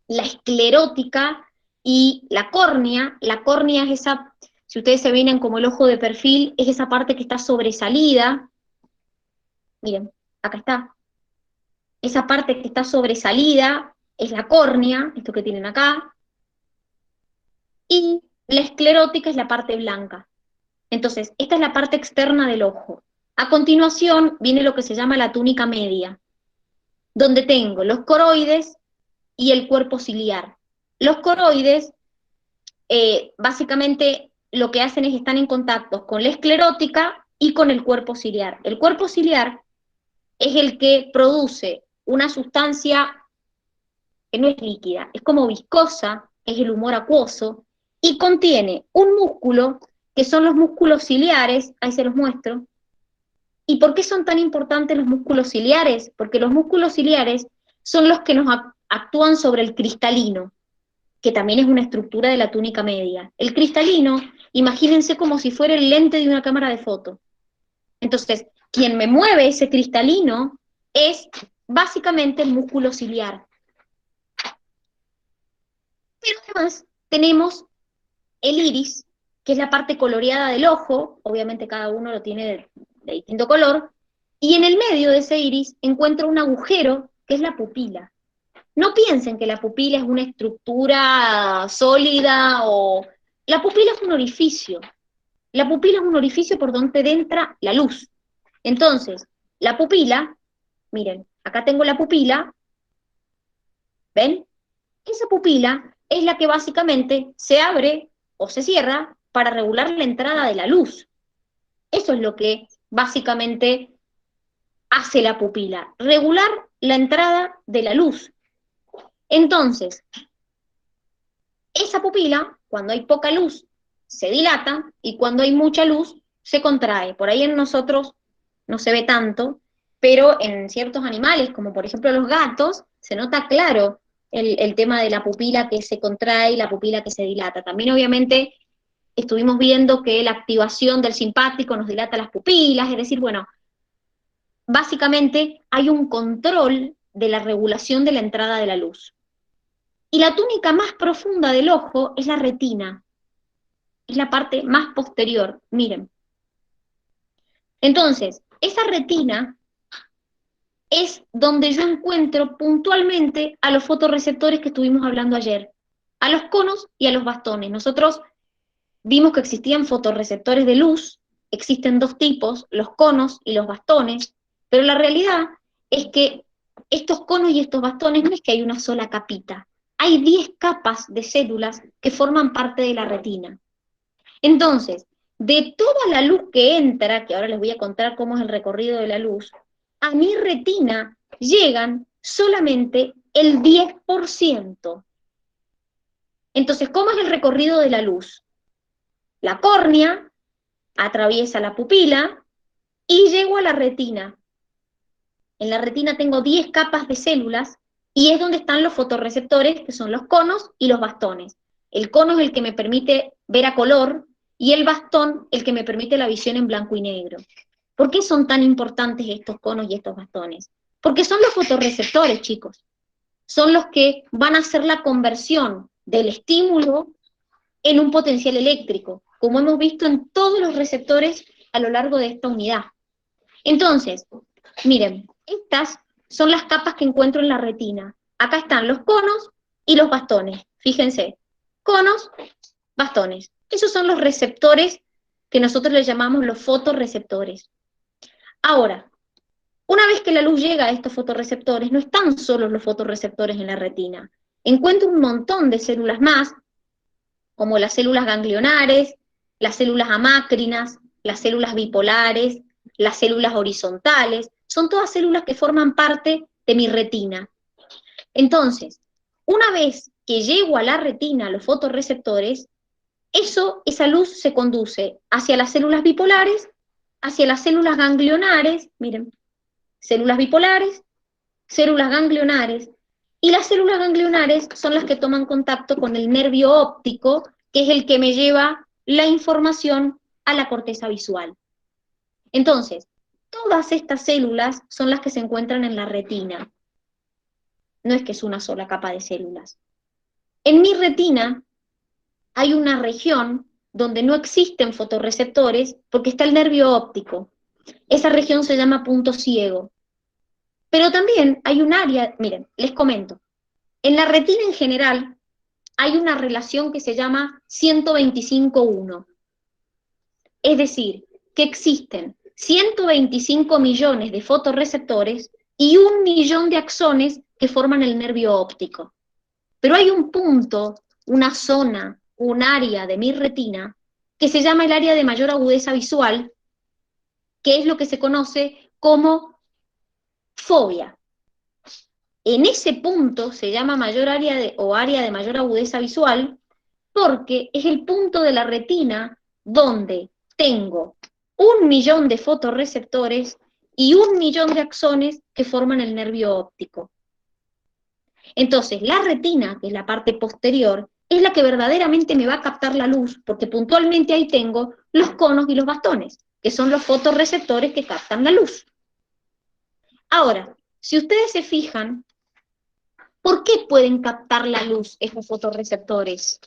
la esclerótica y la córnea. La córnea es esa, si ustedes se vienen como el ojo de perfil, es esa parte que está sobresalida. Miren, acá está. Esa parte que está sobresalida es la córnea, esto que tienen acá. Y la esclerótica es la parte blanca. Entonces, esta es la parte externa del ojo. A continuación viene lo que se llama la túnica media, donde tengo los coroides y el cuerpo ciliar. Los coroides, básicamente, lo que hacen es están en contacto con la esclerótica y con el cuerpo ciliar. El cuerpo ciliar es el que produce una sustancia que no es líquida, es como viscosa, es el humor acuoso, y contiene un músculo, que son los músculos ciliares, ahí se los muestro. ¿Y por qué son tan importantes los músculos ciliares? Porque los músculos ciliares son los que nos actúan sobre el cristalino, que también es una estructura de la túnica media. El cristalino, imagínense como si fuera el lente de una cámara de foto. Entonces, quien me mueve ese cristalino es básicamente el músculo ciliar. Pero además tenemos el iris, que es la parte coloreada del ojo, obviamente cada uno lo tiene de distinto color, y en el medio de ese iris encuentro un agujero, que es la pupila. No piensen que la pupila es una estructura sólida o... La pupila es un orificio. La pupila es un orificio por donde entra la luz. Entonces, la pupila, miren, acá tengo la pupila, ¿ven? Esa pupila es la que básicamente se abre o se cierra para regular la entrada de la luz. Eso es lo que básicamente hace la pupila, regular la entrada de la luz. Entonces, esa pupila, cuando hay poca luz, se dilata, y cuando hay mucha luz, se contrae. Por ahí en nosotros no se ve tanto, pero en ciertos animales, como por ejemplo los gatos, se nota claro el tema de la pupila que se contrae y la pupila que se dilata. También obviamente estuvimos viendo que la activación del simpático nos dilata las pupilas, es decir, bueno, básicamente hay un control de la regulación de la entrada de la luz. Y la túnica más profunda del ojo es la retina, es la parte más posterior, miren. Entonces, esa retina es donde yo encuentro puntualmente a los fotorreceptores que estuvimos hablando ayer, a los conos y a los bastones. Nosotros vimos que existían fotorreceptores de luz, existen dos tipos, los conos y los bastones, pero la realidad es que estos conos y estos bastones no es que hay una sola capita, hay 10 capas de células que forman parte de la retina. Entonces, de toda la luz que entra, que ahora les voy a contar cómo es el recorrido de la luz, a mi retina llegan solamente el 10%. Entonces, ¿cómo es el recorrido de la luz? La córnea atraviesa la pupila y llego a la retina. En la retina tengo 10 capas de células y es donde están los fotorreceptores, que son los conos y los bastones. El cono es el que me permite ver a color y el bastón el que me permite la visión en blanco y negro. ¿Por qué son tan importantes estos conos y estos bastones? Porque son los fotorreceptores, chicos. Son los que van a hacer la conversión del estímulo en un potencial eléctrico, como hemos visto en todos los receptores a lo largo de esta unidad. Entonces, miren, estas son las capas que encuentro en la retina. Acá están los conos y los bastones. Fíjense, conos, bastones. Esos son los receptores que nosotros les llamamos los fotorreceptores. Ahora, una vez que la luz llega a estos fotorreceptores, no están solos los fotorreceptores en la retina. Encuentro un montón de células más, como las células ganglionares, las células amácrinas, las células bipolares, las células horizontales, son todas células que forman parte de mi retina. Entonces, una vez que llego a la retina, a los fotorreceptores, esa luz se conduce hacia las células bipolares, hacia las células ganglionares, miren, células bipolares, células ganglionares, y las células ganglionares son las que toman contacto con el nervio óptico, que es el que me lleva la información a la corteza visual. Entonces, todas estas células son las que se encuentran en la retina. No es que es una sola capa de células. En mi retina hay una región donde no existen fotorreceptores porque está el nervio óptico. Esa región se llama punto ciego. Pero también hay un área, miren, les comento, en la retina en general hay una relación que se llama 125:1. Es decir, que existen 125 millones de fotorreceptores y 1 millón de axones que forman el nervio óptico. Pero hay un punto, una zona, un área de mi retina que se llama el área de mayor agudeza visual, que es lo que se conoce como fobia. En ese punto se llama mayor área área de mayor agudeza visual porque es el punto de la retina donde tengo 1 millón de fotorreceptores y 1 millón de axones que forman el nervio óptico. Entonces, la retina, que es la parte posterior, es la que verdaderamente me va a captar la luz, porque puntualmente ahí tengo los conos y los bastones, que son los fotorreceptores que captan la luz. Ahora, si ustedes se fijan, ¿por qué pueden captar la luz estos fotorreceptores?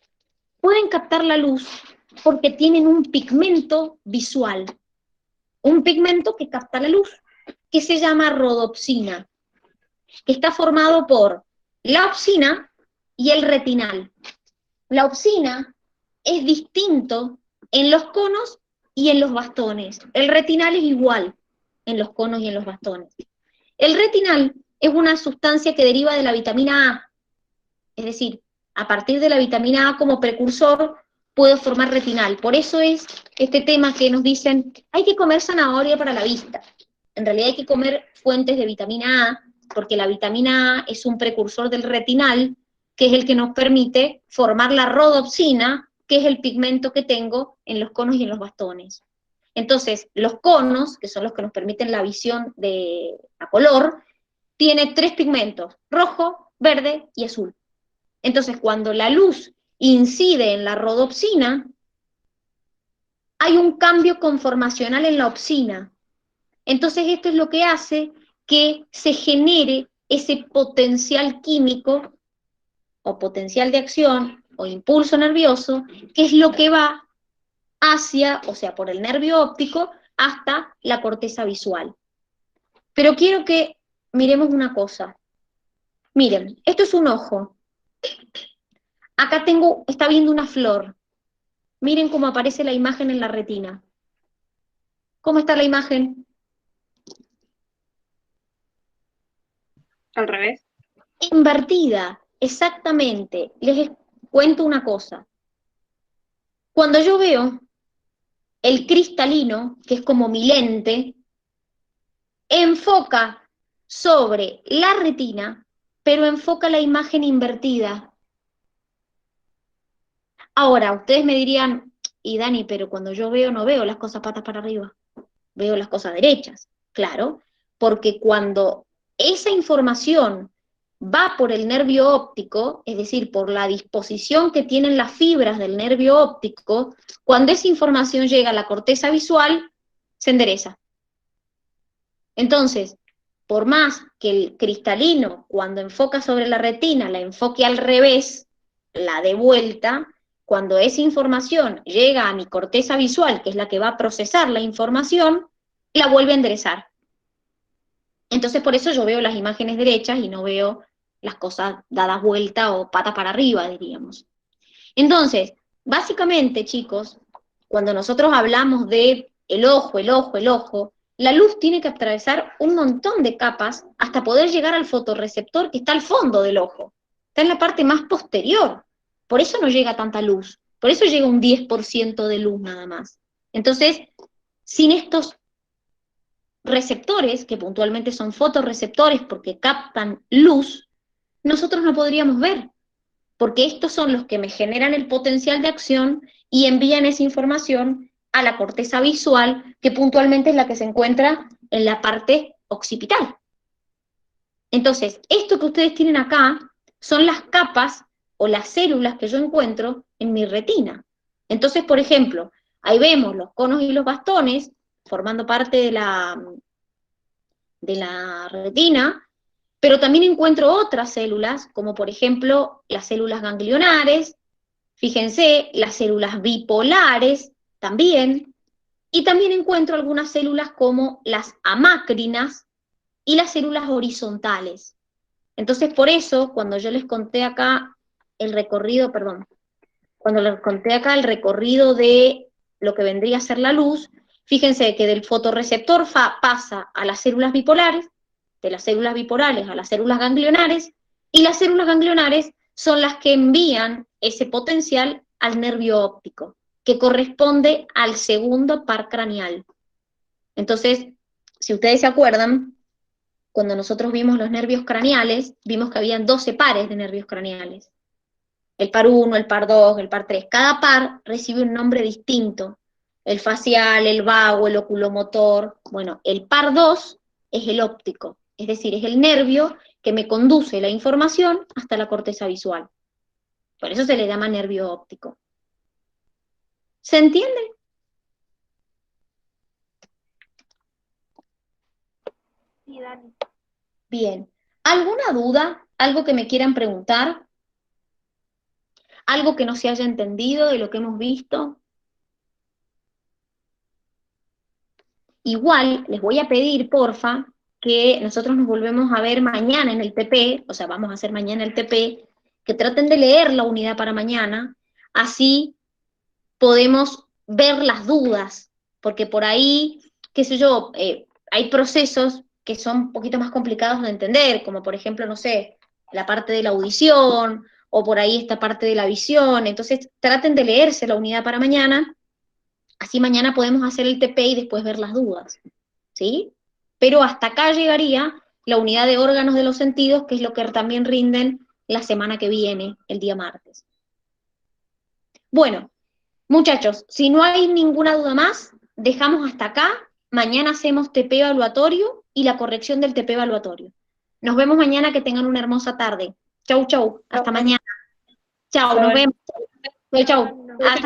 Pueden captar la luz porque tienen un pigmento visual, un pigmento que capta la luz, que se llama rodopsina, que está formado por la opsina y el retinal. La opsina es distinto en los conos y en los bastones. El retinal es igual en los conos y en los bastones. El retinal es una sustancia que deriva de la vitamina A, es decir, a partir de la vitamina A como precursor puedo formar retinal. Por eso es este tema que nos dicen, hay que comer zanahoria para la vista. En realidad hay que comer fuentes de vitamina A, porque la vitamina A es un precursor del retinal, que es el que nos permite formar la rodopsina, que es el pigmento que tengo en los conos y en los bastones. Entonces, los conos, que son los que nos permiten la visión a color, tiene 3 pigmentos, rojo, verde y azul. Entonces, cuando la luz incide en la rodopsina, hay un cambio conformacional en la opsina. Entonces, esto es lo que hace que se genere ese potencial químico, o potencial de acción, o impulso nervioso, que es lo que va hacia, o sea, por el nervio óptico, hasta la corteza visual. Pero quiero que miremos una cosa. Miren, esto es un ojo. Acá está viendo una flor. Miren cómo aparece la imagen en la retina. ¿Cómo está la imagen? Al revés. Invertida, exactamente. Les cuento una cosa. Cuando yo veo el cristalino, que es como mi lente, enfoca sobre la retina, pero enfoca la imagen invertida. Ahora, ustedes me dirían, y Dani, pero cuando yo veo, no veo las cosas patas para arriba, veo las cosas derechas. Claro, porque cuando esa información va por el nervio óptico, es decir, por la disposición que tienen las fibras del nervio óptico, cuando esa información llega a la corteza visual, se endereza. Entonces, por más que el cristalino, cuando enfoca sobre la retina, la enfoque al revés, la de vuelta, cuando esa información llega a mi corteza visual, que es la que va a procesar la información, la vuelve a enderezar. Entonces, por eso yo veo las imágenes derechas y no veo las cosas dadas vuelta o patas para arriba, diríamos. Entonces, básicamente, chicos, cuando nosotros hablamos de el ojo, la luz tiene que atravesar un montón de capas hasta poder llegar al fotorreceptor que está al fondo del ojo. Está en la parte más posterior. Por eso no llega tanta luz. Por eso llega un 10% de luz nada más. Entonces, sin estos receptores, que puntualmente son fotorreceptores porque captan luz, nosotros no podríamos ver, porque estos son los que me generan el potencial de acción y envían esa información a la corteza visual, que puntualmente es la que se encuentra en la parte occipital. Entonces, esto que ustedes tienen acá son las capas o las células que yo encuentro en mi retina. Entonces, por ejemplo, Ahí vemos los conos y los bastones formando parte de la retina, pero también encuentro otras células, como por ejemplo las células ganglionares, fíjense, las células bipolares también, y también encuentro algunas células como las amácrinas y las células horizontales. Entonces, por eso, cuando yo les conté acá el recorrido, cuando les conté acá el recorrido de lo que vendría a ser la luz, fíjense que del fotorreceptor pasa a las células bipolares, de las células bipolares a las células ganglionares, y las células ganglionares son las que envían ese potencial al nervio óptico, que corresponde al segundo par craneal. Entonces, si ustedes se acuerdan, cuando nosotros vimos los nervios craneales, vimos que habían 12 pares de nervios craneales. El par 1, el par 2, el par 3. Cada par recibe un nombre distinto. El facial, el vago, el oculomotor. Bueno, el par 2 es el óptico, es decir, es el nervio que me conduce la información hasta la corteza visual. Por eso se le llama nervio óptico. ¿Se entiende? Sí, Dani. Bien. ¿Alguna duda? ¿Algo que me quieran preguntar? ¿Algo que no se haya entendido de lo que hemos visto? Igual les voy a pedir, porfa, que nosotros nos volvemos a ver mañana en el TP, o sea, vamos a hacer mañana el TP, que traten de leer la unidad para mañana, así podemos ver las dudas, porque por ahí, qué sé yo, hay procesos que son un poquito más complicados de entender, como por ejemplo, no sé, la parte de la audición, o por ahí esta parte de la visión, entonces traten de leerse la unidad para mañana, así mañana podemos hacer el TP y después ver las dudas, ¿sí? Pero hasta acá llegaría la unidad de órganos de los sentidos, que es lo que también rinden la semana que viene, el día martes. Bueno, muchachos, si no hay ninguna duda más, dejamos hasta acá. Mañana hacemos TP evaluatorio y la corrección del TP evaluatorio. Nos vemos mañana, que tengan una hermosa tarde. Chau, chau. Hasta mañana. Chau, nos vemos. Chau, chau. Hasta mañana.